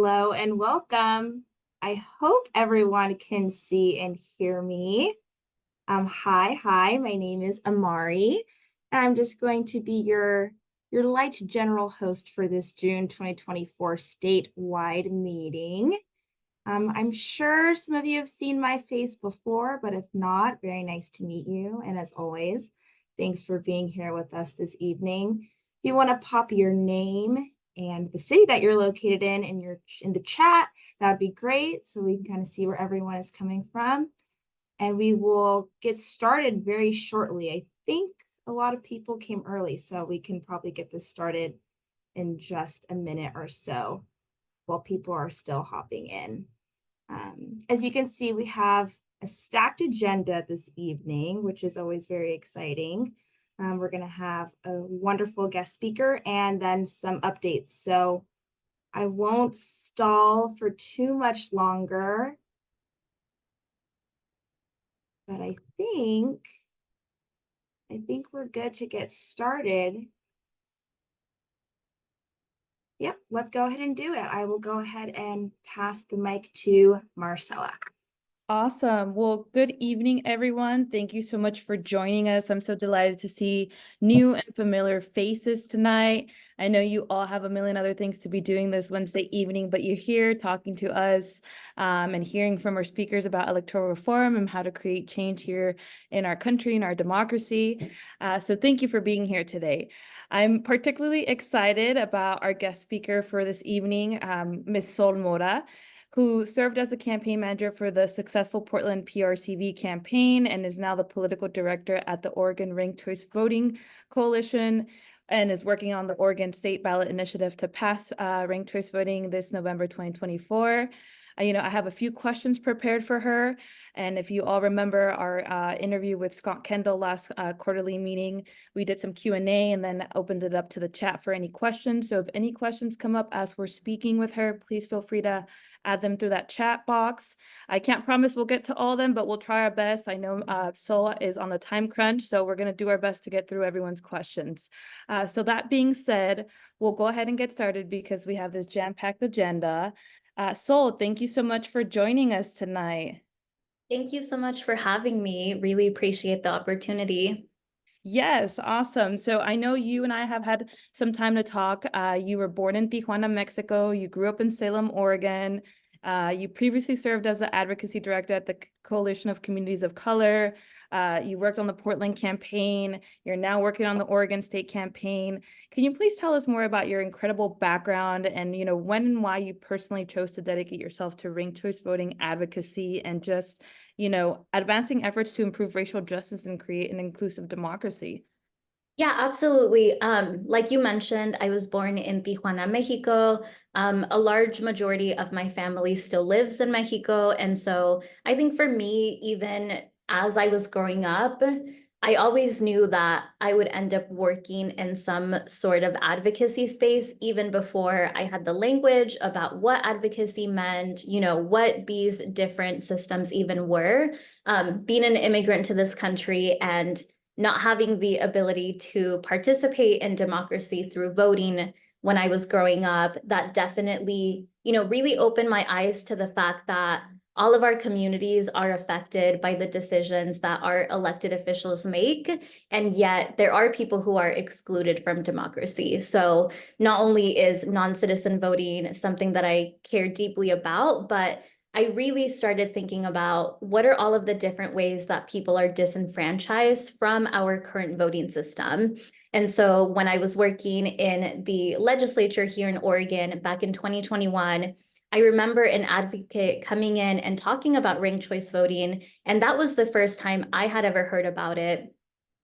Hello and welcome. I hope everyone can see and hear me. Hi, my name is Amari, and I'm just going to be your light general host for this June 2024 statewide meeting. I'm sure some of you have seen my face before, but if not, very nice to meet you. And as always, thanks for being here with us this evening. If you want to pop your name and the city that you're located in the chat, that would be great, so we can kind of see where everyone is coming from. And we will get started very shortly. I think a lot of people came early, so we can probably get this started in just a minute or so while people are still hopping in. As you can see, we have a stacked agenda this evening, which is always very exciting. We're going to have a wonderful guest speaker and then some updates. So I won't stall for too much longer, but I think we're good to get started. Yep, let's go ahead and do it. I will go ahead and pass the mic to Marcella. Awesome. Well, good evening, everyone. Thank you so much for joining us. I'm so delighted to see new and familiar faces tonight. I know you all have a million other things to be doing this Wednesday evening, but you're here talking to us and hearing from our speakers about electoral reform and how to create change here in our country and our democracy. So thank you for being here today. I'm particularly excited about our guest speaker for this evening, Ms. Sol Mora, who served as a campaign manager for the successful Portland PRCV campaign and is now the political director at the Oregon Ranked Choice Voting Coalition and is working on the Oregon State Ballot Initiative to pass ranked choice voting this November 2024. I have a few questions prepared for her. And if you all remember our interview with Scott Kendall last quarterly meeting, we did some Q&A and then opened it up to the chat for any questions. So if any questions come up as we're speaking with her, please feel free to add them through that chat box. I can't promise we'll get to all of them, but we'll try our best. I know Sol is on a time crunch, so we're going to do our best to get through everyone's questions. So that being said, we'll go ahead and get started because we have this jam-packed agenda. Sol, thank you so much for joining us tonight. Thank you so much for having me. Really appreciate the opportunity. Yes, awesome. So I know you and I have had some time to talk. You were born in Tijuana, Mexico. You grew up in Salem, Oregon. You previously served as the Advocacy Director at the Coalition of Communities of Color. You worked on the Portland campaign. You're now working on the Oregon State campaign. Can you please tell us more about your incredible background and, when and why you personally chose to dedicate yourself to ranked choice voting advocacy and just, advancing efforts to improve racial justice and create an inclusive democracy? Yeah, absolutely. Like you mentioned, I was born in Tijuana, Mexico. A large majority of my family still lives in Mexico. And so I think for me, even as I was growing up, I always knew that I would end up working in some sort of advocacy space, even before I had the language about what advocacy meant, what these different systems even were. Being an immigrant to this country and not having the ability to participate in democracy through voting when I was growing up, that definitely, really opened my eyes to the fact that all of our communities are affected by the decisions that our elected officials make. And yet there are people who are excluded from democracy. So not only is non-citizen voting something that I care deeply about, but I really started thinking about what are all of the different ways that people are disenfranchised from our current voting system. And so when I was working in the legislature here in Oregon back in 2021, I remember an advocate coming in and talking about ranked choice voting. And that was the first time I had ever heard about it.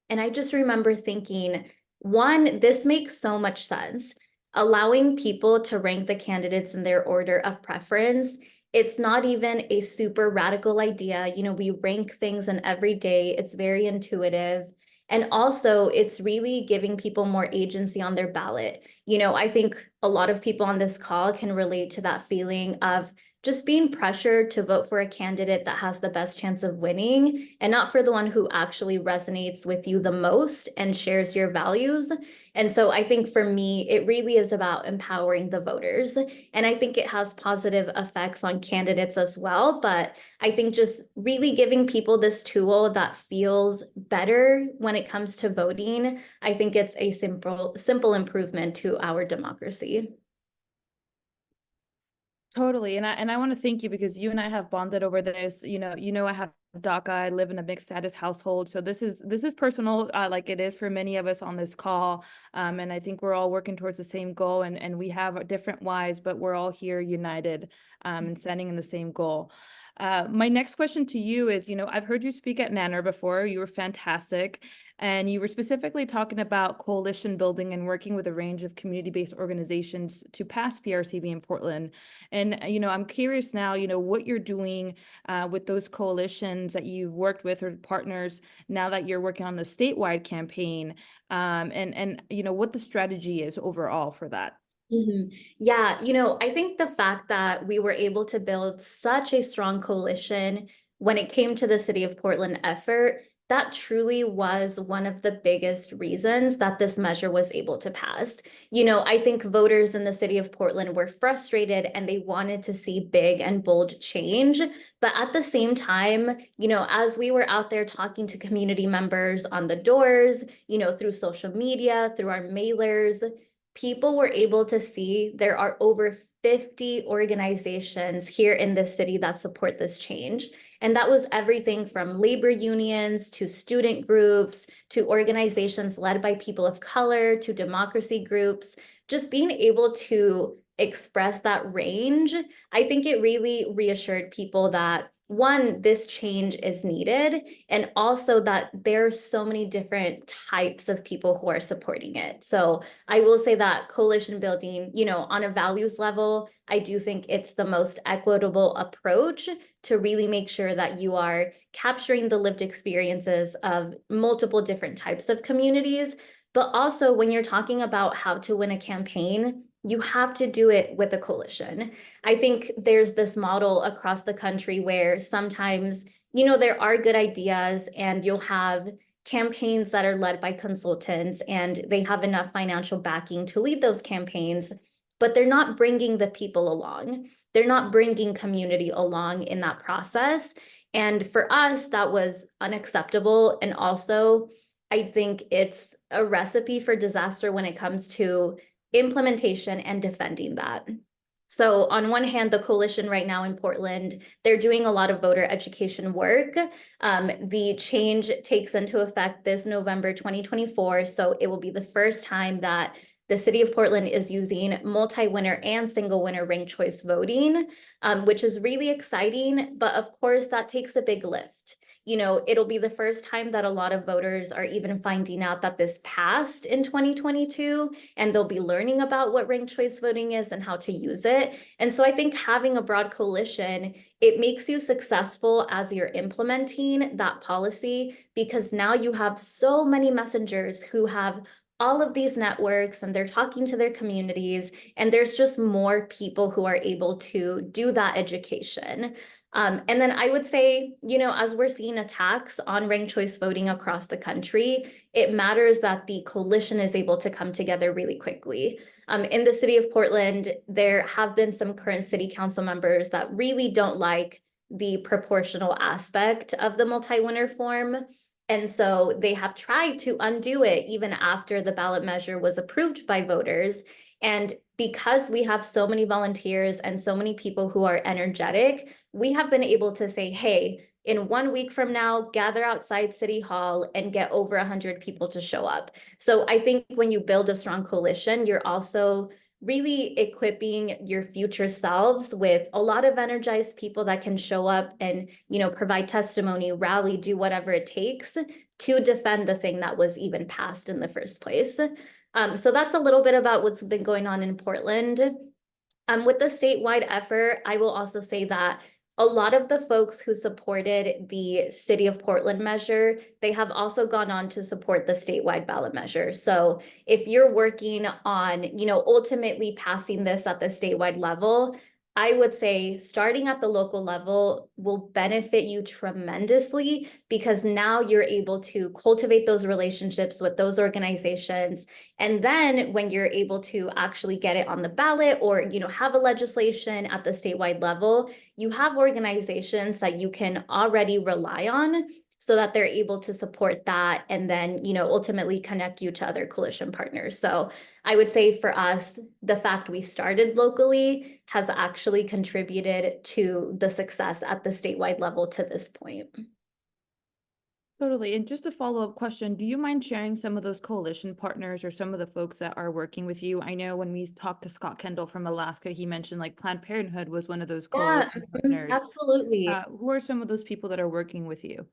And I just remember thinking, one, this makes so much sense. Allowing people to rank the candidates in their order of preference, it's not even a super radical idea. We rank things in every day. It's very intuitive. And also, it's really giving people more agency on their ballot. I think a lot of people on this call can relate to that feeling of just being pressured to vote for a candidate that has the best chance of winning and not for the one who actually resonates with you the most and shares your values. And so I think for me, it really is about empowering the voters. And I think it has positive effects on candidates as well. But I think just really giving people this tool that feels better when it comes to voting, I think it's a simple improvement to our democracy. Totally. And I want to thank you because you and I have bonded over this. I have DACA. I live in a mixed status household. So this is personal, like it is for many of us on this call. And I think we're all working towards the same goal, and we have different whys, but we're all here united and standing in the same goal. My next question to you is, I've heard you speak at NANNER before. You were fantastic. And you were specifically talking about coalition building and working with a range of community-based organizations to pass PRCV in Portland. And, I'm curious now, what you're doing with those coalitions that you've worked with or partners now that you're working on the statewide campaign, and what the strategy is overall for that. Yeah, I think the fact that we were able to build such a strong coalition when it came to the City of Portland effort, that truly was one of the biggest reasons that this measure was able to pass. I think voters in the City of Portland were frustrated and they wanted to see big and bold change. But at the same time, as we were out there talking to community members on the doors, through social media, through our mailers, people were able to see there are over 50 organizations here in this city that support this change. And that was everything from labor unions to student groups to organizations led by people of color to democracy groups. Just being able to express that range, I think it really reassured people that, one, this change is needed, and also that there are so many different types of people who are supporting it. So I will say that coalition building, on a values level, I do think it's the most equitable approach to really make sure that you are capturing the lived experiences of multiple different types of communities. But also when you're talking about how to win a campaign, you have to do it with a coalition. I think there's this model across the country where sometimes, there are good ideas and you'll have campaigns that are led by consultants and they have enough financial backing to lead those campaigns, but they're not bringing the people along. They're not bringing community along in that process. And for us, that was unacceptable. And also, I think it's a recipe for disaster when it comes to implementation and defending that. So on one hand, the coalition right now in Portland, they're doing a lot of voter education work. The change takes into effect this November 2024. So it will be the first time that the City of Portland is using multi-winner and single winner ranked choice voting, which is really exciting. But of course, that takes a big lift. It'll be the first time that a lot of voters are even finding out that this passed in 2022, and they'll be learning about what ranked choice voting is and how to use it. And so I think having a broad coalition, it makes you successful as you're implementing that policy, because now you have so many messengers who have all of these networks and they're talking to their communities, and there's just more people who are able to do that education. And then I would say, as we're seeing attacks on ranked choice voting across the country, it matters that the coalition is able to come together really quickly. In the City of Portland, there have been some current city council members that really don't like the proportional aspect of the multi-winner form. And so they have tried to undo it even after the ballot measure was approved by voters. And because we have so many volunteers and so many people who are energetic, we have been able to say, hey, in 1 week from now, gather outside City Hall and get over 100 people to show up. So I think when you build a strong coalition, you're also really equipping your future selves with a lot of energized people that can show up and, provide testimony, rally, do whatever it takes to defend the thing that was even passed in the first place. So that's a little bit about what's been going on in Portland. With the statewide effort, I will also say that a lot of the folks who supported the City of Portland measure, they have also gone on to support the statewide ballot measure. So if you're working on, ultimately passing this at the statewide level, I would say starting at the local level will benefit you tremendously, because now you're able to cultivate those relationships with those organizations. And then when you're able to actually get it on the ballot, or, have a legislation at the statewide level, you have organizations that you can already rely on, so that they're able to support that, and then, ultimately connect you to other coalition partners. So I would say for us, the fact we started locally has actually contributed to the success at the statewide level to this point. Totally. And just a follow-up question, do you mind sharing some of those coalition partners or some of the folks that are working with you? I know when we talked to Scott Kendall from Alaska, he mentioned like Planned Parenthood was one of those Yeah, coalition partners. absolutely. Who are some of those people that are working with you?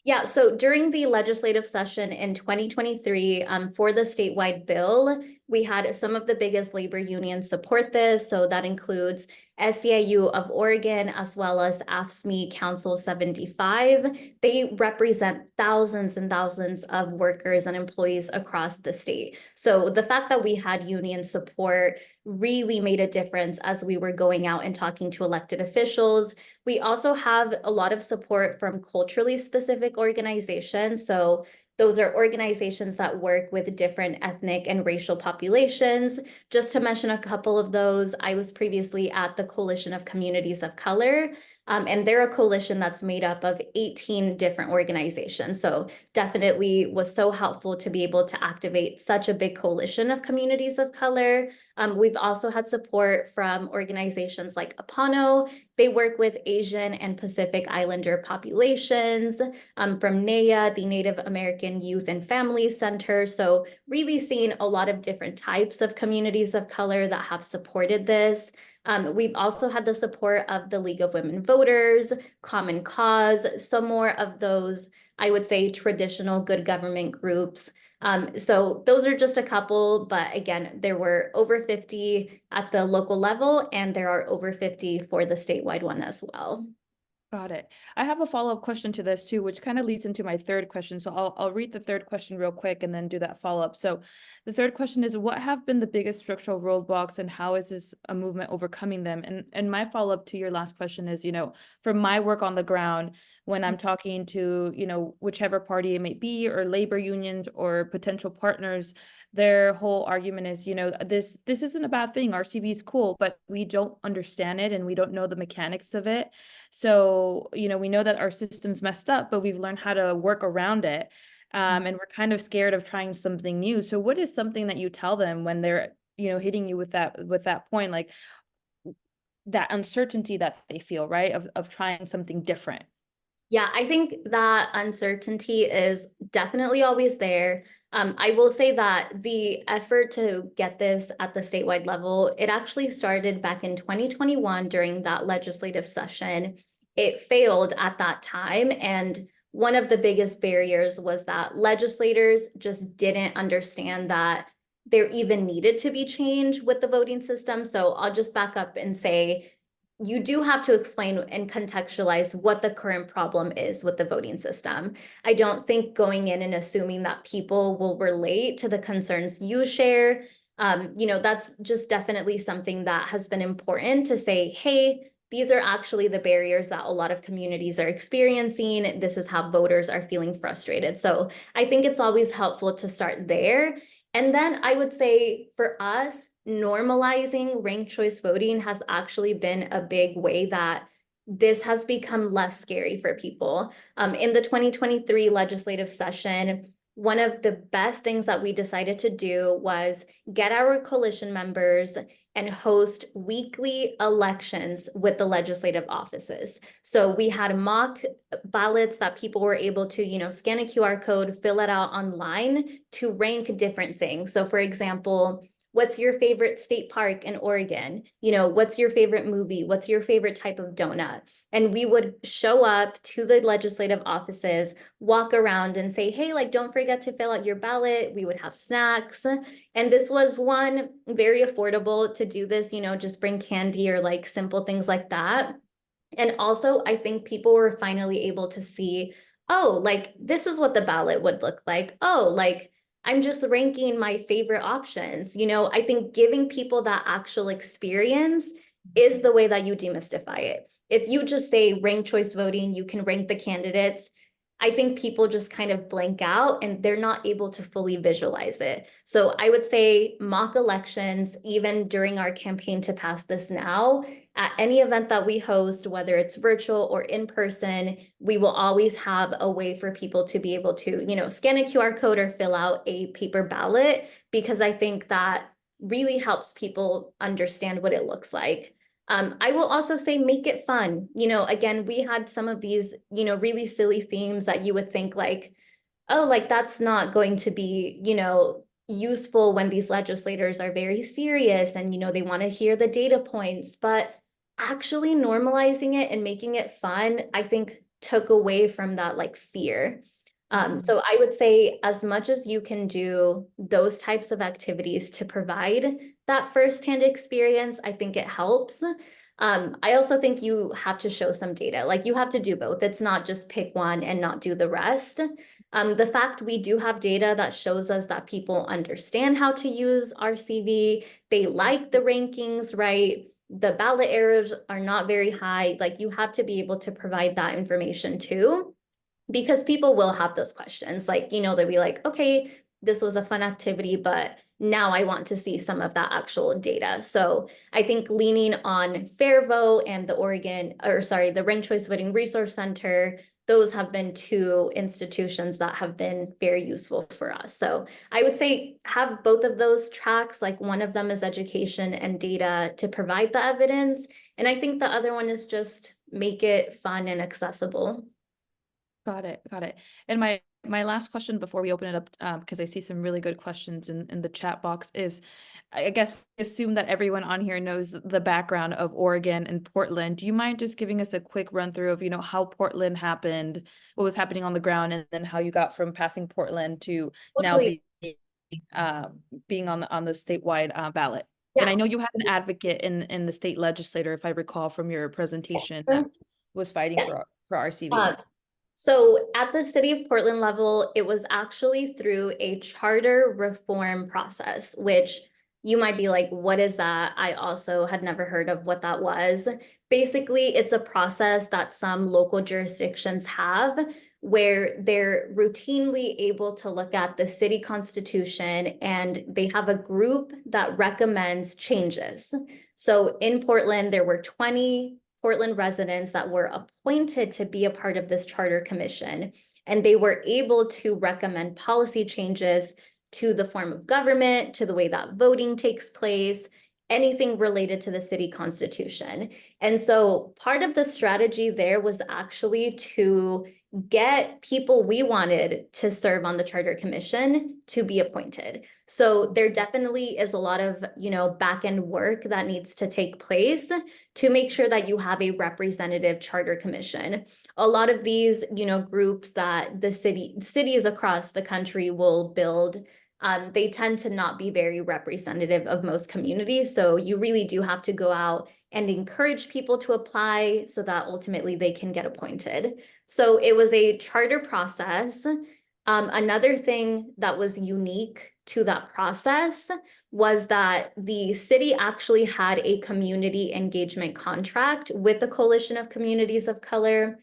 Yeah, so during the legislative session in 2023, for the statewide bill, we had some of the biggest labor unions support this. So that includes SEIU of Oregon, as well as AFSCME Council 75. They represent thousands and thousands of workers and employees across the state. So the fact that we had union support really made a difference as we were going out and talking to elected officials. We also have a lot of support from culturally specific organizations. So those are organizations that work with different ethnic and racial populations. Just to mention a couple of those, I was previously at the Coalition of Communities of Color, and they're a coalition that's made up of 18 different organizations. So definitely was so helpful to be able to activate such a big coalition of communities of color. We've also had support from organizations like APANO. They work with Asian and Pacific Islander populations, from NAYA, the Native American Youth and Family Center. So really seeing a lot of different types of communities of color that have supported this. We've also had the support of the League of Women Voters, Common Cause, some more of those, I would say, traditional good government groups. So those are just a couple, but again, there were over 50 at the local level, and there are over 50 for the statewide one as well. Got it. I have a follow-up question to this too, which kind of leads into my third question. So I'll read the third question real quick and then do that follow-up. So the third question is, what have been the biggest structural roadblocks and how is this a movement overcoming them? And my follow-up to your last question is, from my work on the ground, when I'm talking to, whichever party it may be, or labor unions or potential partners, their whole argument is, this isn't a bad thing. RCV is cool, but we don't understand it and we don't know the mechanics of it. So, we know that our system's messed up, but we've learned how to work around it. And we're kind of scared of trying something new. So what is something that you tell them when they're, hitting you with that point, like that uncertainty that they feel, right? Of trying something different. Yeah, I think that uncertainty is definitely always there. I will say that the effort to get this at the statewide level, it actually started back in 2021 during that legislative session. It failed at that time. And one of the biggest barriers was that legislators just didn't understand that there even needed to be change with the voting system. So I'll just back up and say, you do have to explain and contextualize what the current problem is with the voting system. I don't think going in and assuming that people will relate to the concerns you share, that's just definitely something that has been important to say, hey, these are actually the barriers that a lot of communities are experiencing. This is how voters are feeling frustrated. So I think it's always helpful to start there. And then I would say for us, normalizing ranked choice voting has actually been a big way that this has become less scary for people. In the 2023 legislative session, one of the best things that we decided to do was get our coalition members and host weekly elections with the legislative offices. So we had mock ballots that people were able to, scan a QR code, fill it out online to rank different things. So for example, what's your favorite state park in Oregon? What's your favorite movie? What's your favorite type of donut? And we would show up to the legislative offices, walk around and say, hey, don't forget to fill out your ballot. We would have snacks. And this was one, very affordable to do this, just bring candy or simple things like that. And also, I think people were finally able to see, oh, this is what the ballot would look like. Oh, I'm just ranking my favorite options. I think giving people that actual experience is the way that you demystify it. If you just say ranked choice voting, you can rank the candidates, I think people just kind of blank out and they're not able to fully visualize it. So I would say mock elections, even during our campaign to pass this now, at any event that we host, whether it's virtual or in person, we will always have a way for people to be able to, scan a QR code or fill out a paper ballot, because I think that really helps people understand what it looks like. I will also say make it fun. Again, we had some of these, really silly themes that you would think like, oh, like that's not going to be, useful when these legislators are very serious and, they want to hear the data points. But actually normalizing it and making it fun, I think took away from that like fear. So I would say as much as you can do those types of activities to provide that firsthand experience, I think it helps. I also think you have to show some data, like you have to do both. It's not just pick one and not do the rest. The fact we do have data that shows us that people understand how to use RCV, they like the rankings, right? The ballot errors are not very high. Like you have to be able to provide that information too, because people will have those questions. Like, they'll be like, okay, this was a fun activity, but now I want to see some of that actual data. So I think leaning on Fair Vote and the Ranked Choice Voting Resource Center, those have been two institutions that have been very useful for us. So I would say have both of those tracks, like one of them is education and data to provide the evidence. And I think the other one is just make it fun and accessible. Got it. And my last question before we open it up, because I see some really good questions in the chat box, is I guess assume that everyone on here knows the background of Oregon and Portland. Do you mind just giving us a quick run through of, how Portland happened, what was happening on the ground, and then how you got from passing Portland to now being on the statewide ballot? Yeah. And I know you had an advocate in the state legislature, if I recall from your presentation, that was fighting for RCV. So at the city of Portland level, it was actually through a charter reform process, which you might be like, what is that? I also had never heard of what that was. Basically, it's a process that some local jurisdictions have where they're routinely able to look at the city constitution and they have a group that recommends changes. So in Portland, there were 20 Portland residents that were appointed to be a part of this charter commission, and they were able to recommend policy changes to the form of government, to the way that voting takes place, anything related to the city constitution. And so part of the strategy there was actually to get people we wanted to serve on the charter commission to be appointed. So there definitely is a lot of, back end work that needs to take place to make sure that you have a representative charter commission. A lot of these, groups that the cities across the country will build, they tend to not be very representative of most communities. So you really do have to go out and encourage people to apply so that ultimately they can get appointed. So it was a charter process. Another thing that was unique to that process was that the city actually had a community engagement contract with the Coalition of Communities of Color.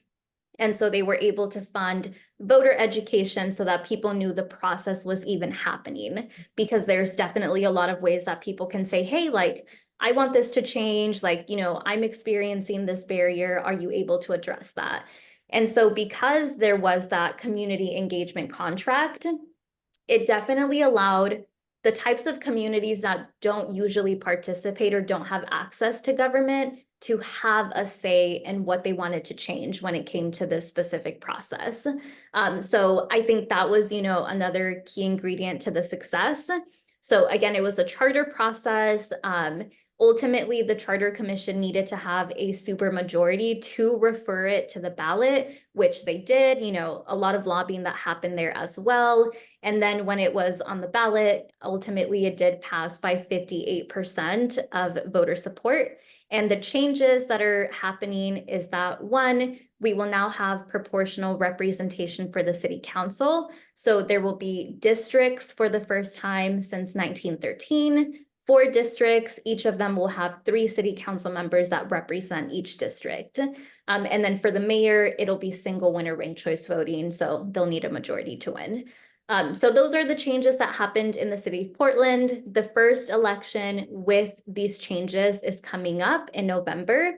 And so they were able to fund voter education so that people knew the process was even happening, because there's definitely a lot of ways that people can say, hey, like, I want this to change, like, I'm experiencing this barrier. Are you able to address that? And so because there was that community engagement contract, it definitely allowed the types of communities that don't usually participate or don't have access to government to have a say in what they wanted to change when it came to this specific process. So I think that was, another key ingredient to the success. So again, it was a charter process. Ultimately, the Charter Commission needed to have a supermajority to refer it to the ballot, which they did, a lot of lobbying that happened there as well. And then when it was on the ballot, ultimately it did pass by 58% of voter support. And the changes that are happening is that, one, we will now have proportional representation for the city council. So there will be districts for the first time since 1913 4 districts. Each of them will have 3 city council members that represent each district. And then for the mayor, it'll be single winner ranked choice voting. So they'll need a majority to win. So those are the changes that happened in the city of Portland. The first election with these changes is coming up in November.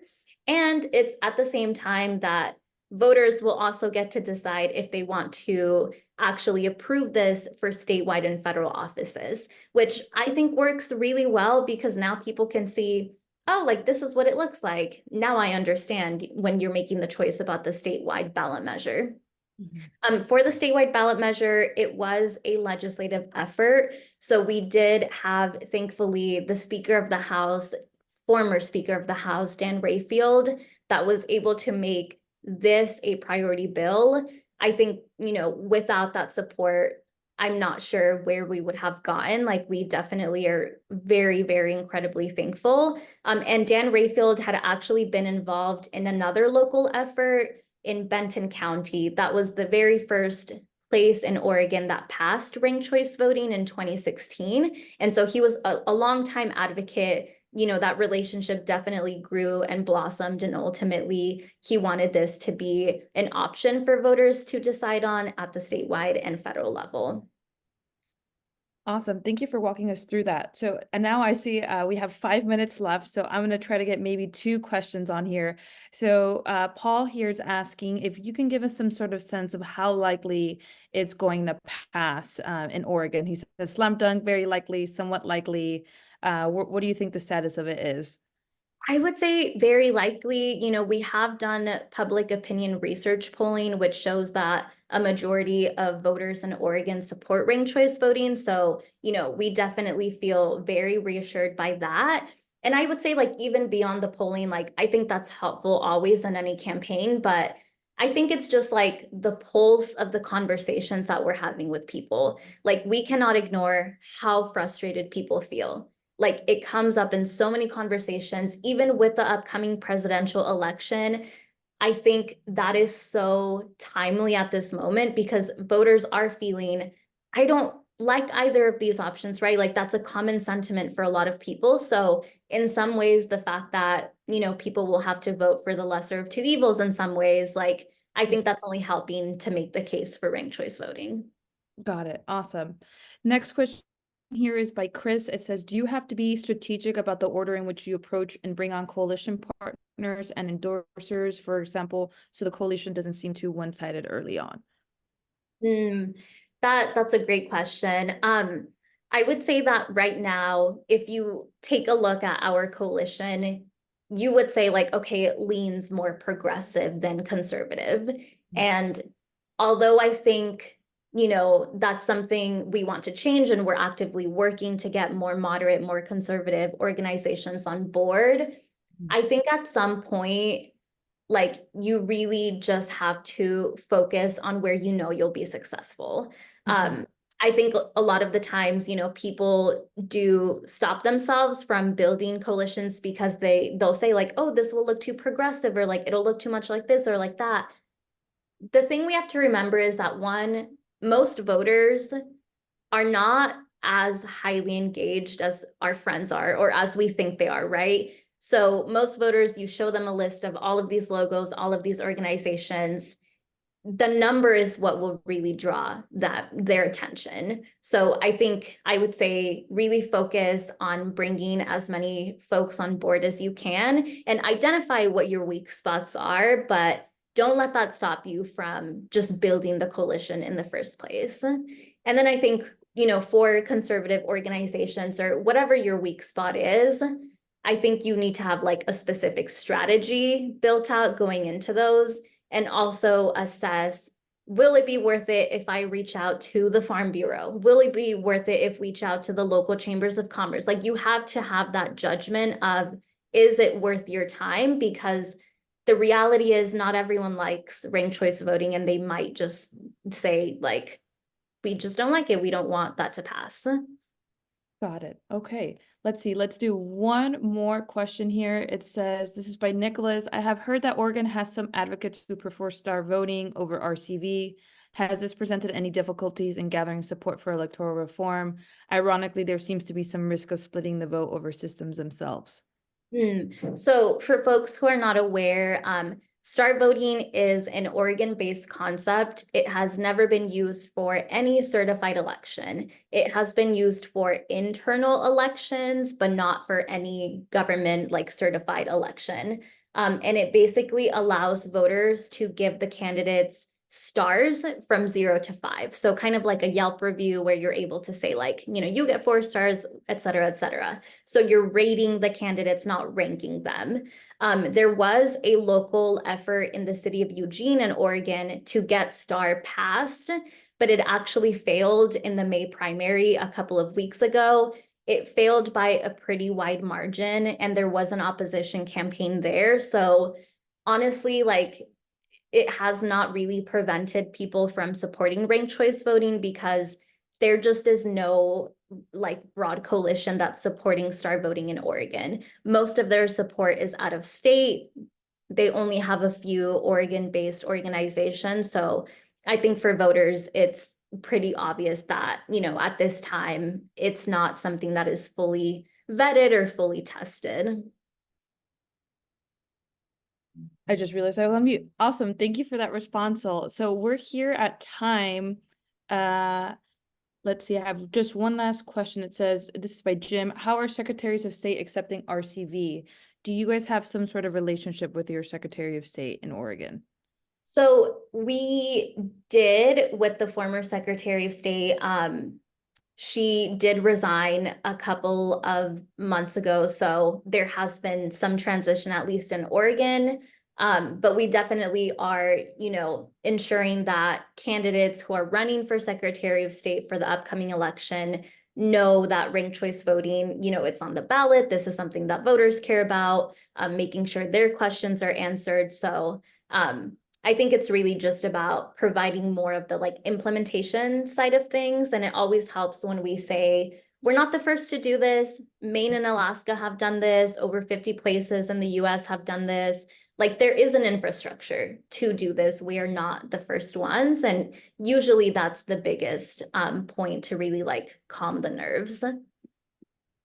And it's at the same time that voters will also get to decide if they want to actually approve this for statewide and federal offices, which I think works really well because now people can see, oh, like this is what it looks like. Now I understand when you're making the choice about the statewide ballot measure. For the statewide ballot measure, it was a legislative effort. So we did have, thankfully, the Speaker of the House, former Speaker of the House, Dan Rayfield, that was able to make this a priority bill. I think, you know, without that support, I'm not sure where we would have gotten. Like, we definitely are very, very incredibly thankful. And Dan Rayfield had actually been involved in another local effort in Benton County. That was the very first place in Oregon that passed ranked choice voting in 2016. And so he was a longtime advocate. You know, that relationship definitely grew and blossomed, and ultimately he wanted this to be an option for voters to decide on at the statewide and federal level. Awesome. Thank you for walking us through that. So, and now I see we have 5 minutes left, so I'm going to try to get maybe 2 questions on here. So Paul here is asking if you can give us some sort of sense of how likely it's going to pass in Oregon. He says slam dunk, very likely, somewhat likely. What do you think the status of it is? I would say very likely. You know, we have done public opinion research polling, which shows that a majority of voters in Oregon support ranked choice voting. So, you know, we definitely feel very reassured by that. And I would say, like, even beyond the polling, like, I think that's helpful always in any campaign, but I think it's just like the pulse of the conversations that we're having with people. Like, we cannot ignore how frustrated people feel. Like, it comes up in so many conversations, even with the upcoming presidential election. I think that is so timely at this moment because voters are feeling, I don't like either of these options, right? Like, that's a common sentiment for a lot of people. So in some ways, the fact that, you know, people will have to vote for the lesser of 2 evils in some ways, like, I think that's only helping to make the case for ranked choice voting. Got it. Awesome. Next question here is by Chris. It says, do you have to be strategic about the order in which you approach and bring on coalition partners and endorsers, for example, so the coalition doesn't seem too one-sided early on? That's a great question. I would say that right now, if you take a look at our coalition, you would say, like, okay, it leans more progressive than conservative. And although I think, you know, that's something we want to change, and we're actively working to get more moderate, more conservative organizations on board, I think at some point, like, you really just have to focus on where you know you'll be successful. I think a lot of the times, you know, people do stop themselves from building coalitions because they'll say, like, oh, this will look too progressive, or like it'll look too much like this or like that. The thing we have to remember is that, one, most voters are not as highly engaged as our friends are, or as we think they are, right? So most voters, you show them a list of all of these logos, all of these organizations, the number is what will really draw their attention. So I think I would say really focus on bringing as many folks on board as you can and identify what your weak spots are, but don't let that stop you from just building the coalition in the first place. And then I think, you know, for conservative organizations or whatever your weak spot is, I think you need to have like a specific strategy built out going into those, and also assess, will it be worth it if I reach out to the Farm Bureau? Will it be worth it if we reach out to the local chambers of commerce? Like, you have to have that judgment of, is it worth your time? Because the reality is not everyone likes ranked choice voting, and they might just say, like, we just don't like it. We don't want that to pass. Got it. Okay. Let's see. Let's do one more question here. It says, this is by Nicholas. I have heard that Oregon has some advocates who prefer star voting over RCV. Has this presented any difficulties in gathering support for electoral reform? Ironically, there seems to be some risk of splitting the vote over systems themselves. So for folks who are not aware, star voting is an Oregon-based concept. It has never been used for any certified election. It has been used for internal elections, but not for any government like certified election. And it basically allows voters to give the candidates stars from 0 to 5. So kind of like a Yelp review where you're able to say like, you know, you get 4 stars, et cetera, et cetera. So you're rating the candidates, not ranking them. There was a local effort in the city of Eugene in Oregon to get star passed, but it actually failed in the May primary a couple of weeks ago. It failed by a pretty wide margin, and there was an opposition campaign there. So honestly, like, it has not really prevented people from supporting ranked choice voting because there just is no like broad coalition that's supporting star voting in Oregon. Most of their support is out of state. They only have a few Oregon-based organizations. So I think for voters, it's pretty obvious that, you know, at this time, it's not something that is fully vetted or fully tested. I just realized I will unmute. Awesome. Thank you for that response, Sol. So we're here at time. Let's see, I have just one last question. It says, this is by Jim. How are secretaries of state accepting RCV? Do you guys have some sort of relationship with your Secretary of State in Oregon? So we did with the former Secretary of State. She did resign a couple of months ago, so there has been some transition, at least in Oregon. But we definitely are, you know, ensuring that candidates who are running for Secretary of State for the upcoming election know that ranked choice voting, you know, it's on the ballot. This is something that voters care about, making sure their questions are answered. So I think it's really just about providing more of the like implementation side of things. And it always helps when we say, we're not the first to do this. Maine and Alaska have done this. Over 50 places in the US have done this. Like there is an infrastructure to do this. We are not the first ones. And usually that's the biggest point to really like calm the nerves.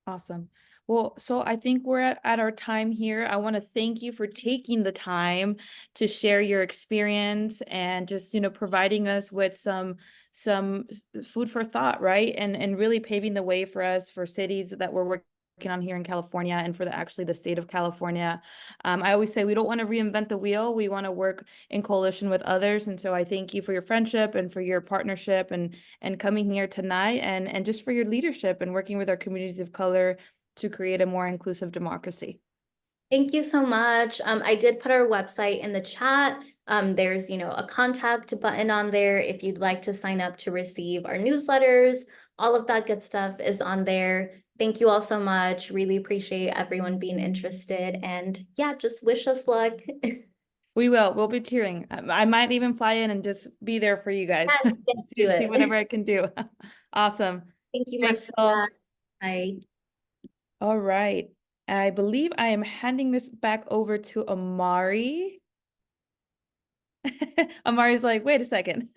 Awesome. Well, so I think we're at our time here. I want to thank you for taking the time to share your experience and just, you know, providing us with some food for thought, right? And really paving the way for us for cities that we're working on here in California and for actually the state of California. I always say we don't want to reinvent the wheel. We want to work in coalition with others. And so I thank you for your friendship and for your partnership and coming here tonight and just for your leadership and working with our communities of color to create a more inclusive democracy. Thank you so much. I did put our website in the chat. There's, you know, a contact button on there if you'd like to sign up to receive our newsletters. All of that good stuff is on there. Thank you all so much. Really appreciate everyone being interested. And yeah, just wish us luck. We will. We'll be cheering. I might even fly in and just be there for you guys. Yes, let's do See it. whatever I can do. Awesome. Thank you, Thanks, Marcella. Sol. Bye. All right. I believe I am handing this back over to Amari. Amari's like, wait a second.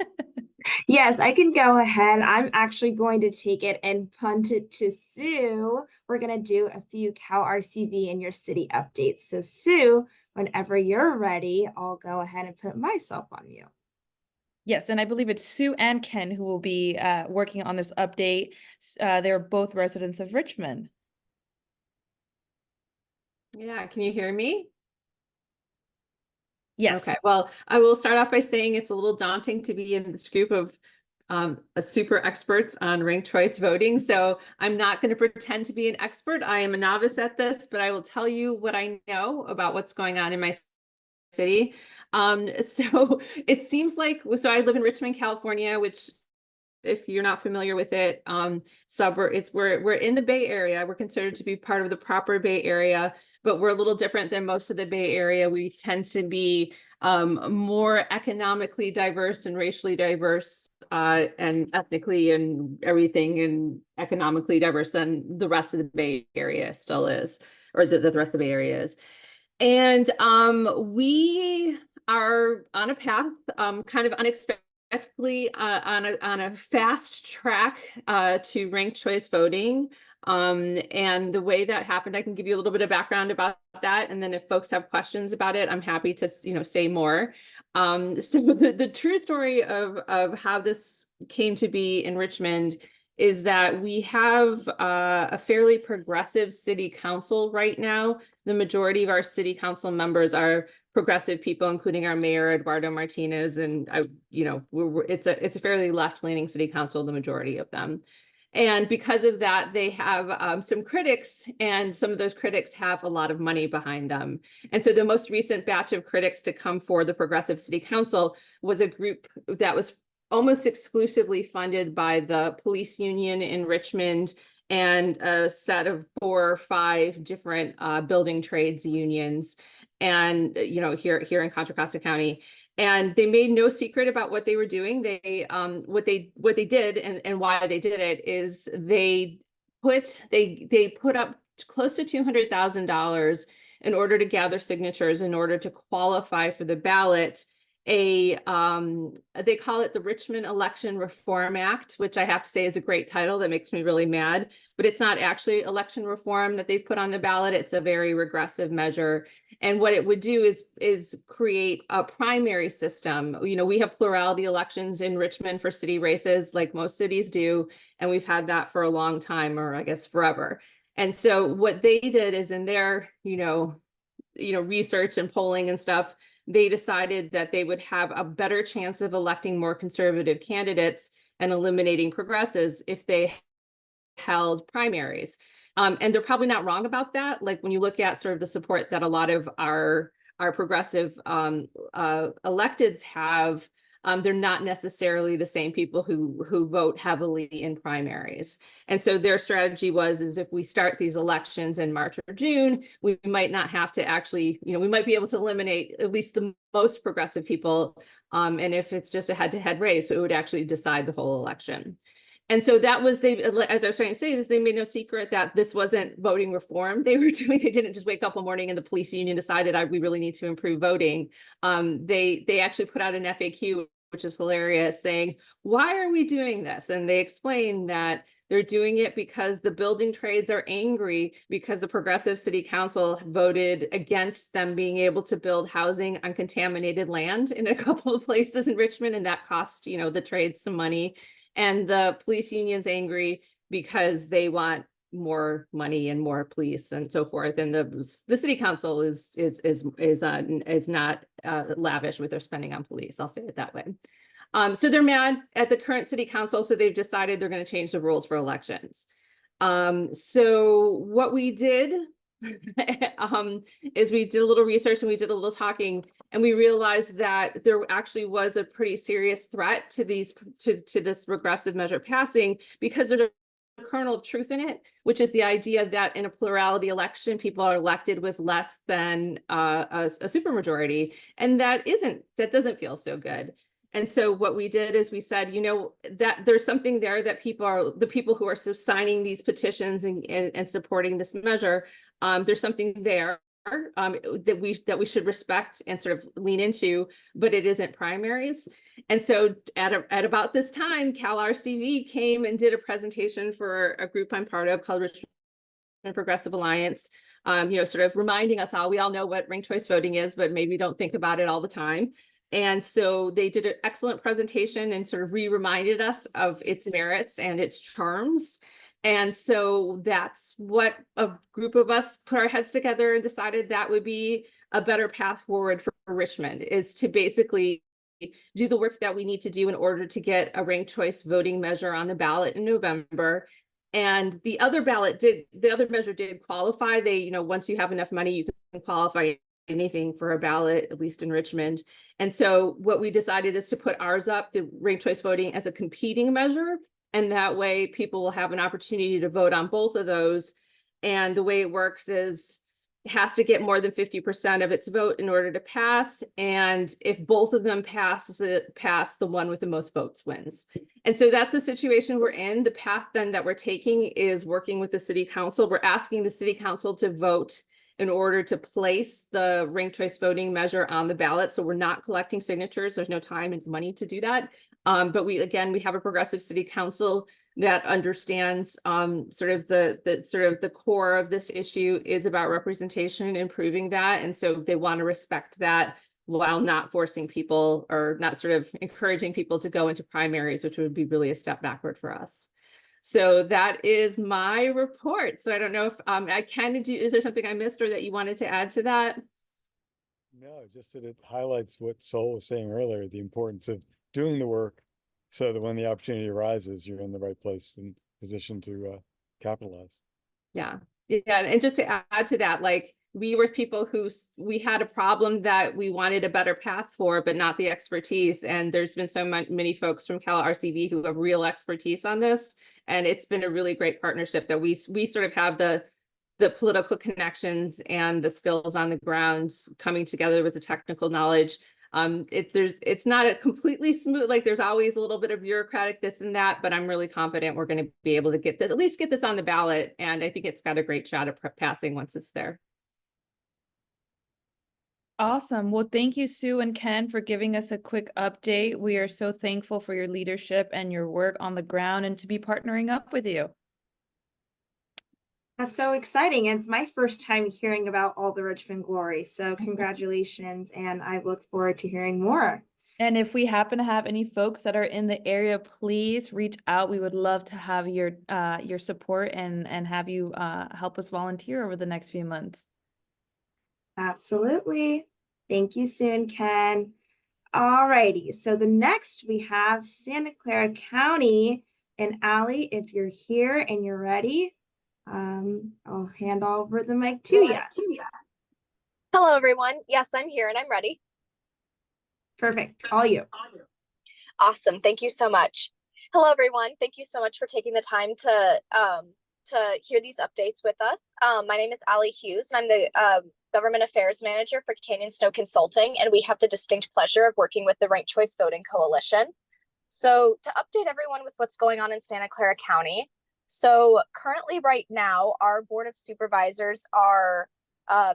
Yes, I can go ahead. I'm actually going to take it and punt it to Sue. We're going to do a few Cal RCV in your city updates. So Sue, whenever you're ready, I'll go ahead and put myself on mute. Yes, and I believe it's Sue and Ken who will be working on this update. They're both residents of Richmond. Yeah, can you hear me? Yes. Okay, well, I will start off by saying it's a little daunting to be in this group of super experts on ranked choice voting. So I'm not going to pretend to be an expert. I am a novice at this, but I will tell you what I know about what's going on in my city. So it seems like, so I live in Richmond, California, which, if you're not familiar with it, we're in the Bay Area. We're considered to be part of the proper Bay Area, but we're a little different than most of the Bay Area. We tend to be more economically diverse and racially diverse and ethnically and everything and economically diverse than the rest of the Bay Area still is, or the rest of the Bay Area is. And we are on a path, kind of unexpected. on a fast track to ranked choice voting. And the way that happened, I can give you a little bit of background about that. And then if folks have questions about it, I'm happy to, say more. So the true story of how this came to be in Richmond is that we have a fairly progressive city council right now. The majority of our city council members are progressive people, including our mayor, Eduardo Martinez, and it's a fairly left-leaning city council, the majority of them. And because of that, they have some critics, and some of those critics have a lot of money behind them. And so the most recent batch of critics to come for the Progressive City Council was a group that was almost exclusively funded by the police union in Richmond and a set of 4 or 5 different building trades unions, and here in Contra Costa County. And they made no secret about what they were doing. They what they did and why they did it is they put up close to $200,000 in order to gather signatures in order to qualify for the ballot. They call it the Richmond Election Reform Act, which I have to say is a great title that makes me really mad, but it's not actually election reform that they've put on the ballot. It's a very regressive measure. And what it would do is create a primary system. We have plurality elections in Richmond for city races, like most cities do, and we've had that for a long time, or I guess forever. And so what they did is in their, research and polling and stuff, they decided that they would have a better chance of electing more conservative candidates and eliminating progressives if they held primaries. And they're probably not wrong about that. Like when you look at sort of the support that a lot of our progressive electeds have, they're not necessarily the same people who vote heavily in primaries. And so their strategy is if we start these elections in March or June, we might not have to actually, we might be able to eliminate at least the most progressive people. And if it's just a head-to-head race, it would actually decide the whole election. And so that was, as I was trying to say this, they made no secret that this wasn't voting reform they were doing. They didn't just wake up one morning and the police union decided we really need to improve voting. They actually put out an FAQ, which is hilarious, saying, why are we doing this? And they explain that they're doing it because the building trades are angry because the Progressive City Council voted against them being able to build housing on contaminated land in a couple of places in Richmond, and that cost, the trades some money. And the police union's angry because they want more money and more police and so forth. And the city council is not lavish with their spending on police. I'll say it that way. So they're mad at the current city council. So they've decided they're going to change the rules for elections. So what we did is we did a little research and we did a little talking, and we realized that there actually was a pretty serious threat to this regressive measure passing, because there's a kernel of truth in it, which is the idea that in a plurality election, people are elected with less than a supermajority, and that doesn't feel so good. And so what we did is we said, that there's something there that the people who are signing these petitions and supporting this measure, there's something there that we should respect and sort of lean into, but it isn't primaries. And so at about this time, Cal RCV came and did a presentation for a group I'm part of called Richmond Progressive Alliance, sort of reminding us all, we all know what ranked choice voting is, but maybe don't think about it all the time. And so they did an excellent presentation and sort of reminded us of its merits and its charms. And so that's what a group of us put our heads together and decided that would be a better path forward for Richmond, is to basically do the work that we need to do in order to get a ranked choice voting measure on the ballot in November. And the other measure did qualify. Once you have enough money, you can qualify anything for a ballot, at least in Richmond. And so what we decided is to put ours up, the ranked choice voting, as a competing measure. And that way people will have an opportunity to vote on both of those. And the way it works is it has to get more than 50% of its vote in order to pass. And if both of them pass, the one with the most votes wins. And so that's the situation we're in. The path then that we're taking is working with the city council. We're asking the city council to vote in order to place the ranked choice voting measure on the ballot. So we're not collecting signatures. There's no time and money to do that. But we have a progressive city council that understands sort of the core of this issue is about representation and improving that. And so they want to respect that while not forcing people or not sort of encouraging people to go into primaries, which would be really a step backward for us. So that is my report. So I don't know if is there something I missed or that you wanted to add to that? No, just that it highlights what Sol was saying earlier, the importance of doing the work so that when the opportunity arises, you're in the right place and position to capitalize. Yeah. Yeah. And just to add to that, like we were people who we had a problem that we wanted a better path for, but not the expertise. And there's been so many folks from Cal RCV who have real expertise on this. And it's been a really great partnership that we sort of have the political connections and the skills on the ground coming together with the technical knowledge. It's not a completely smooth, like there's always a little bit of bureaucratic this and that, but I'm really confident we're going to be able to get this, at least get this on the ballot. And I think it's got a great shot of passing once it's there. Awesome. Well, thank you, Sue and Ken, for giving us a quick update. We are so thankful for your leadership and your work on the ground and to be partnering up with you. That's so exciting. It's my first time hearing about all the Richmond glory. So congratulations, and I look forward to hearing more. And if we happen to have any folks that are in the area, please reach out. We would love to have your support and have you help us volunteer over the next few months. Absolutely. Thank you, Sue and Ken. Alrighty, so the next we have Santa Clara County. And Allie, if you're here and you're ready, I'll hand over the mic to you. Hello, everyone. Yes, I'm here and I'm ready. Perfect. All you. Awesome. Thank you so much. Hello, everyone. Thank you so much for taking the time to hear these updates with us. My name is Allie Hughes, and I'm the Government Affairs Manager for Canyon Snow Consulting, and we have the distinct pleasure of working with the Ranked Choice Voting Coalition. So to update everyone with what's going on in Santa Clara County, so currently right now, our Board of Supervisors are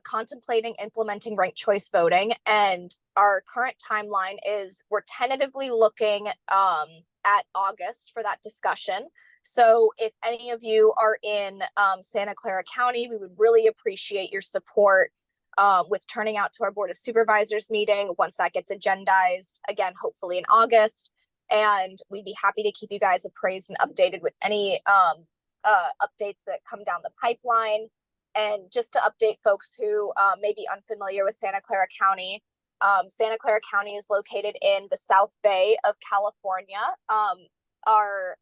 contemplating implementing ranked choice voting, and our current timeline is we're tentatively looking at August for that discussion. So if any of you are in Santa Clara County, we would really appreciate your support with turning out to our Board of Supervisors meeting once that gets agendized, again, hopefully in August. And we'd be happy to keep you guys appraised and updated with any updates that come down the pipeline. And just to update folks who may be unfamiliar with Santa Clara County, Santa Clara County is located in the South Bay of California. Our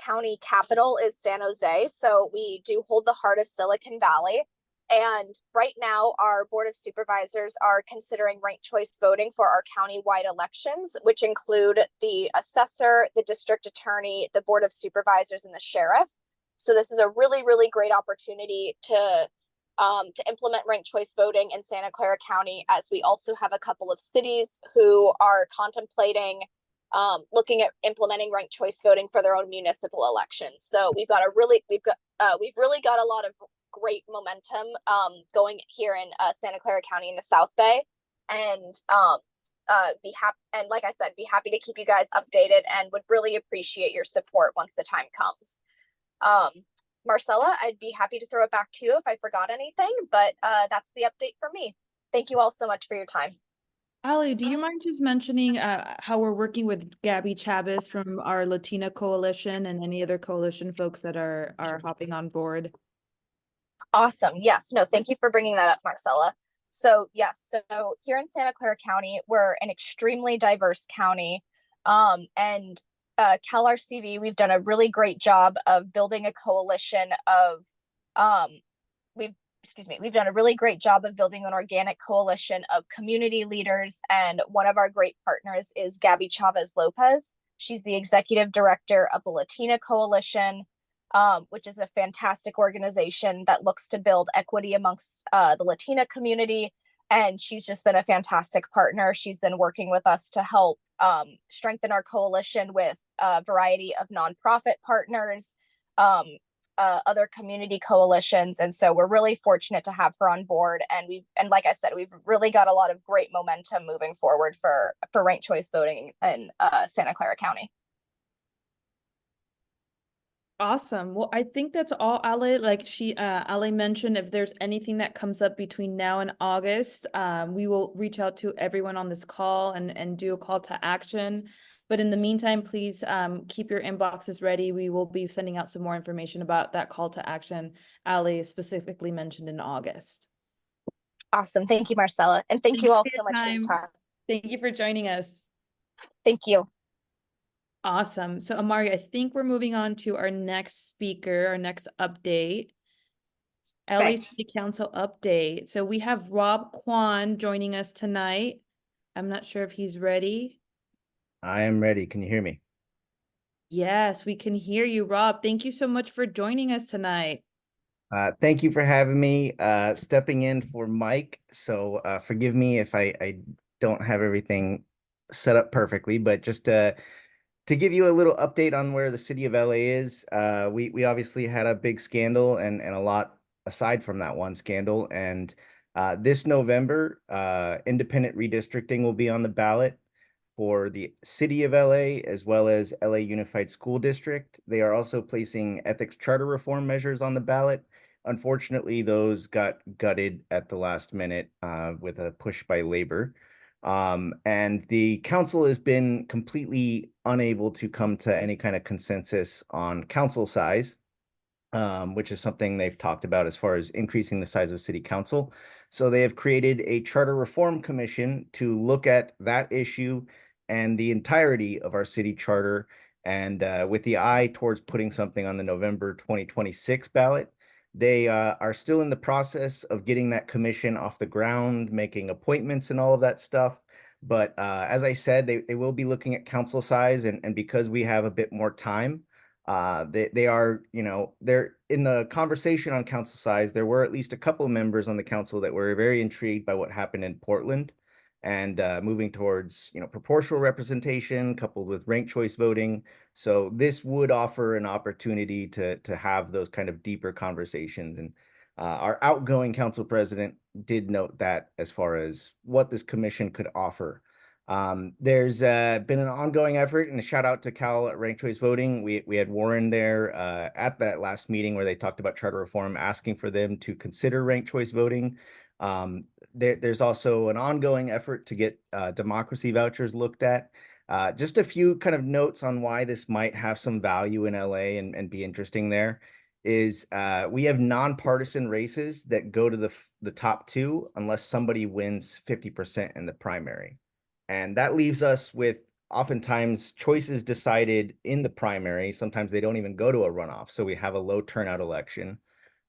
county capital is San Jose, so we do hold the heart of Silicon Valley. And right now, our Board of Supervisors are considering ranked choice voting for our county-wide elections, which include the assessor, the district attorney, the Board of Supervisors, and the sheriff. So this is a really, really great opportunity to implement ranked choice voting in Santa Clara County, as we also have a couple of cities who are contemplating looking at implementing ranked choice voting for their own municipal elections. So we've really got a lot of great momentum going here in Santa Clara County in the South Bay, and like I said, be happy to keep you guys updated and would really appreciate your support once the time comes. Marcella, I'd be happy to throw it back to you if I forgot anything, but that's the update for me. Thank you all so much for your time. Allie, do you mind just mentioning how we're working with Gabby Chavez from our Latina Coalition and any other coalition folks that are hopping on board? Awesome. Yes. No, thank you for bringing that up, Marcella. So yes, so here in Santa Clara County, we're an extremely diverse county. And Cal RCV, we've done a really great job of building a coalition of, we've done a really great job of building an organic coalition of community leaders. And one of our great partners is Gabby Chavez Lopez. She's the executive director of the Latina Coalition, which is a fantastic organization that looks to build equity amongst the Latina community. And she's just been a fantastic partner. She's been working with us to help strengthen our coalition with a variety of nonprofit partners, other community coalitions. And so we're really fortunate to have her on board. And like I said, we've really got a lot of great momentum moving forward for ranked choice voting in Santa Clara County. Awesome. Well, I think that's all, Allie. Like Allie mentioned, if there's anything that comes up between now and August, we will reach out to everyone on this call and do a call to action. But in the meantime, please keep your inboxes ready. We will be sending out some more information about that call to action Allie specifically mentioned in August. Awesome. Thank you, Marcella. And thank you all so much for your time. Thank you for joining us. Thank you. Awesome. So Amari, I think we're moving on to our next speaker, our next update. LA City Council update. So we have Rob Kwan joining us tonight. I'm not sure if he's ready. I am ready. Can you hear me? Yes, we can hear you, Rob. Thank you so much for joining us tonight. Thank you for having me, stepping in for Mike. So forgive me if I don't have everything set up perfectly, but just to give you a little update on where the city of LA is, we obviously had a big scandal and a lot aside from that one scandal. And this November, independent redistricting will be on the ballot for the city of LA as well as LA Unified School District. They are also placing ethics charter reform measures on the ballot. Unfortunately, those got gutted at the last minute with a push by labor. And the council has been completely unable to come to any kind of consensus on council size, which is something they've talked about as far as increasing the size of city council. So they have created a charter reform commission to look at that issue and the entirety of our city charter, and with the eye towards putting something on the November 2026 ballot. They are still in the process of getting that commission off the ground, making appointments and all of that stuff. But as I said, they will be looking at council size, and because we have a bit more time, they are, they're in the conversation on council size. There were at least a couple of members on the council that were very intrigued by what happened in Portland, and moving towards, proportional representation coupled with ranked choice voting. So this would offer an opportunity to have those kind of deeper conversations. And our outgoing council president did note that as far as what this commission could offer. There's been an ongoing effort, and a shout out to Cal ranked choice voting. We had Warren there at that last meeting where they talked about charter reform, asking for them to consider ranked choice voting. There's also an ongoing effort to get democracy vouchers looked at. Just a few kind of notes on why this might have some value in LA and be interesting there is we have nonpartisan races that go to the top two unless somebody wins 50% in the primary. And that leaves us with oftentimes choices decided in the primary. Sometimes they don't even go to a runoff. So we have a low turnout election.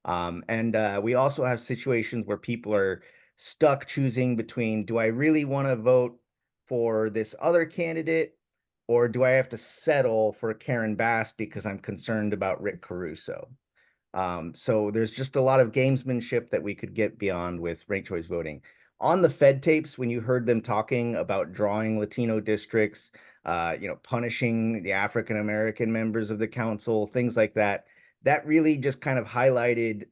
And we also have situations where people are stuck choosing between, do I really want to vote for this other candidate, or do I have to settle for Karen Bass because I'm concerned about Rick Caruso? So there's just a lot of gamesmanship that we could get beyond with ranked choice voting. On the Fed tapes, when you heard them talking about drawing Latino districts, punishing the African-American members of the council, things like that, that really just kind of highlighted,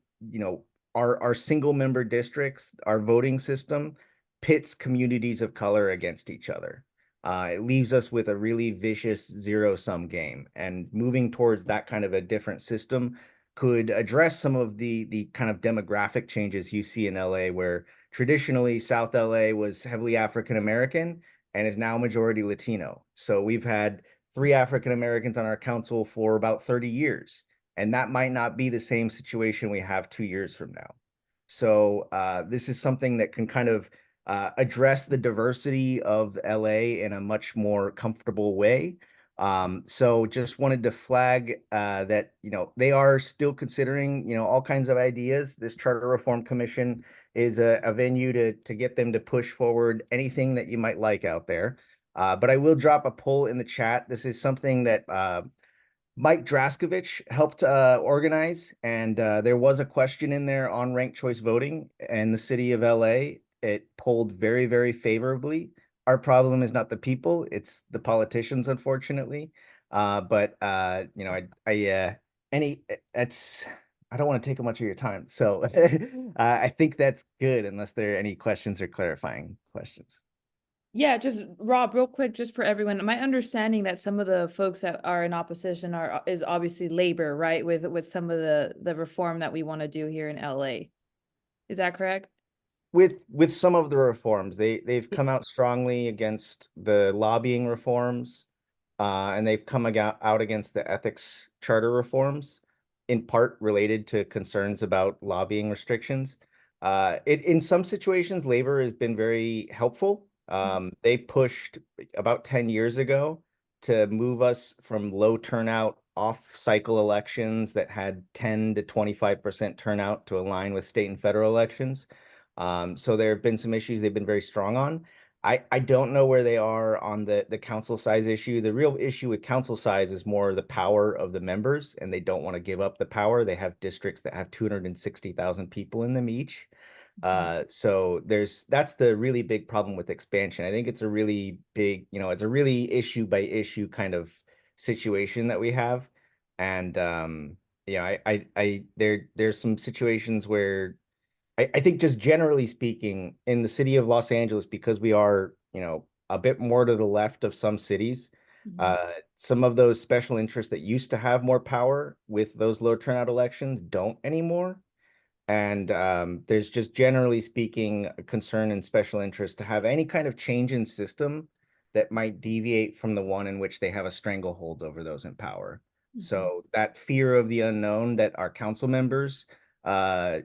our single member districts, our voting system pits communities of color against each other. It leaves us with a really vicious zero-sum game, and moving towards that kind of a different system could address some of the kind of demographic changes you see in LA, where traditionally South LA was heavily African-American and is now majority Latino. So we've had 3 African-Americans on our council for about 30 years. And that might not be the same situation we have 2 years from now. So this is something that can kind of address the diversity of LA in a much more comfortable way. So just wanted to flag that, they are still considering, all kinds of ideas. This Charter Reform Commission is a venue to get them to push forward anything that you might like out there. But I will drop a poll in the chat. This is something that Mike Draskovich helped organize, and there was a question in there on ranked choice voting in the city of LA. It polled very, very favorably. Our problem is not the people, it's the politicians, unfortunately. But I I don't want to take much of your time. So I think that's good unless there are any questions or clarifying questions. Yeah, just Rob, real quick, just for everyone. My understanding that some of the folks that are in opposition is obviously labor, right? With some of the reform that we want to do here in LA. Is that correct? With some of the reforms, they've come out strongly against the lobbying reforms, and they've come out against the ethics charter reforms, in part related to concerns about lobbying restrictions. In some situations, labor has been very helpful. They pushed about 10 years ago to move us from low turnout off-cycle elections that had 10 to 25% turnout to align with state and federal elections. So there have been some issues they've been very strong on. I don't know where they are on the council size issue. The real issue with council size is more the power of the members, and they don't want to give up the power. They have districts that have 260,000 people in them each. So that's the really big problem with expansion. I think it's a really big, it's a really issue by issue kind of situation that we have. And there's some situations where I think just generally speaking, in the city of Los Angeles, because we are, a bit more to the left of some cities, some of those special interests that used to have more power with those low turnout elections don't anymore. And there's just generally speaking a concern and special interest to have any kind of change in system that might deviate from the one in which they have a stranglehold over those in power. So that fear of the unknown that our council members, that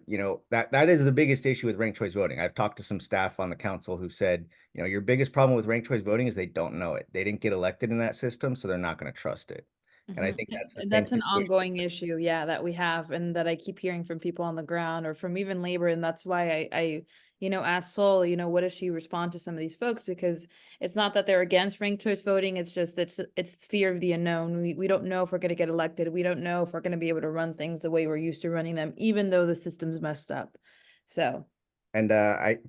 is the biggest issue with ranked choice voting. I've talked to some staff on the council who said, your biggest problem with ranked choice voting is they don't know it. They didn't get elected in that system, so they're not going to trust it. And I think that's the And same that's an situation. ongoing issue, yeah, that we have and that I keep hearing from people on the ground or from even labor. And that's why I asked Sol, what does she respond to some of these folks? Because it's not that they're against ranked choice voting. It's just it's fear of the unknown. We don't know if we're going to get elected. We don't know if we're going to be able to run things the way we're used to running them, even though the system's messed up. So. And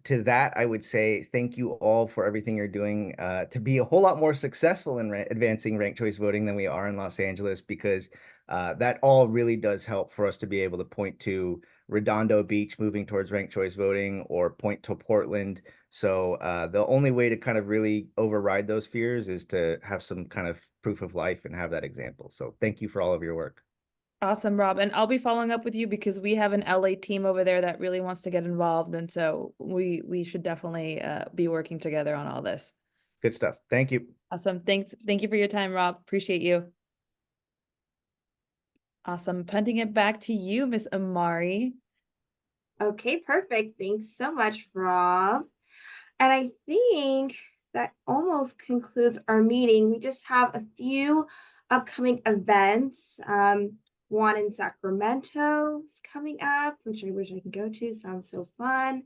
to that, I would say thank you all for everything you're doing to be a whole lot more successful in advancing ranked choice voting than we are in Los Angeles, because that all really does help for us to be able to point to Redondo Beach moving towards ranked choice voting or point to Portland. So the only way to kind of really override those fears is to have some kind of proof of life and have that example. So thank you for all of your work. Awesome, Rob. And I'll be following up with you because we have an LA team over there that really wants to get involved. And so we should definitely be working together on all this. Good stuff. Thank you. Awesome. Thanks. Thank you for your time, Rob. Appreciate you. Awesome. Punting it back to you, Miss Amari. Okay, perfect. Thanks so much, Rob. And I think that almost concludes our meeting. We just have a few upcoming events. One in Sacramento is coming up, which I wish I could go to. Sounds so fun.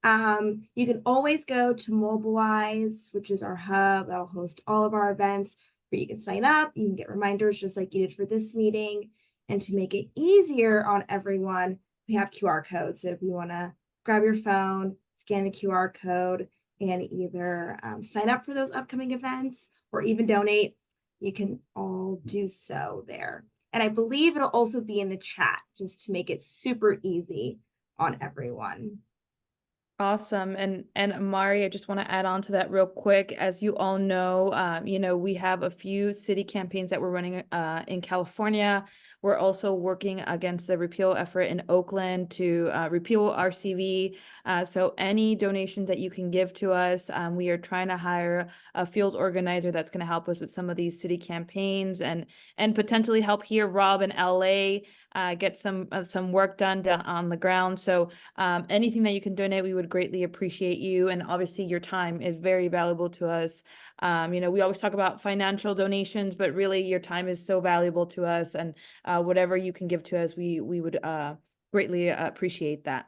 You can always go to Mobilize, which is our hub that'll host all of our events, where you can sign up. You can get reminders just like you did for this meeting. And to make it easier on everyone, we have QR codes. So if you want to grab your phone, scan the QR code, and either sign up for those upcoming events or even donate, you can all do so there. And I believe it'll also be in the chat just to make it super easy on everyone. Awesome. And Amari, I just want to add on to that real quick. As you all know, we have a few city campaigns that we're running in California. We're also working against the repeal effort in Oakland to repeal RCV. So any donations that you can give to us, we are trying to hire a field organizer that's going to help us with some of these city campaigns and potentially help here, Rob, in LA, get some work done on the ground. So anything that you can donate, we would greatly appreciate you. And obviously your time is very valuable to us. We always talk about financial donations, but really your time is so valuable to us, and whatever you can give to us, we would greatly appreciate that.